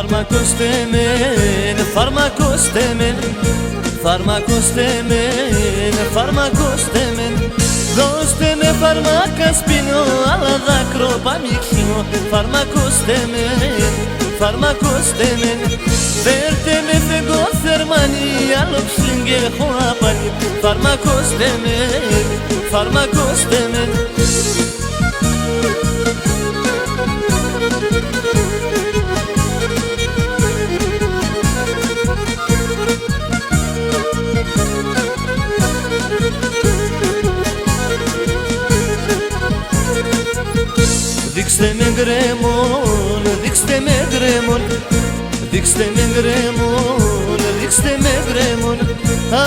Φάρμακος τεμέν, φάρμακος τεμέν, φάρμακος τεμέν, φάρμακος τεμέν. Δώστε με φάρμακα σπίνω, αλλά δάκρυ παμικιό. Φάρμακος τεμέν, φάρμακος τεμέν. Φέρτε με φεγγό θερμάνι, άλλο ψήνγκε έχω απάνι. Φάρμακος τεμέν, φάρμακος τεμέν. Δείξτε με γκρέμον, δείξτε με γκρέμον, δείξτε με γκρέμον, δείξτε με γκρέμον.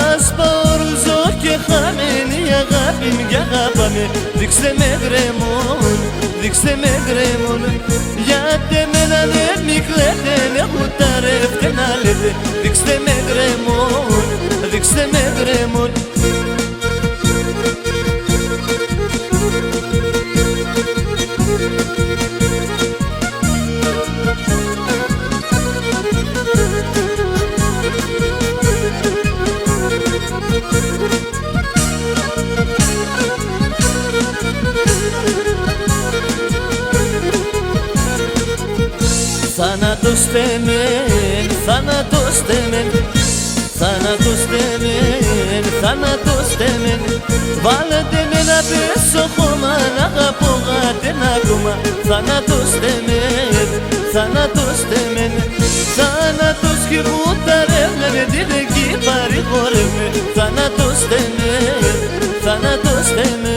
Ας παορουζώ και χαμένη αγάπη μου κι αγάπαμε. Δείξτε με γκρέμον, δείξτε με γκρέμον. Γιατί εμένα δεν μη κλαίτε, ναι χουταρεύτε να λέτε. Δείξτε με γκρέμον, δείξτε με γκρέμον. Θάνατος τεμέν, θάνατος τεμέν, θάνατος τεμέν, θάνατος τεμέν. Βάλετε με να πέσω χώμα, να αγαπώ γάτεν ακόμα. Θάνατος τεμέν, θάνατος τεμέν, θάνατος κι χουταρεύμε, με την εκεί παρηγορεύμε. Θάνατος τεμέν, θάνατος τεμέν.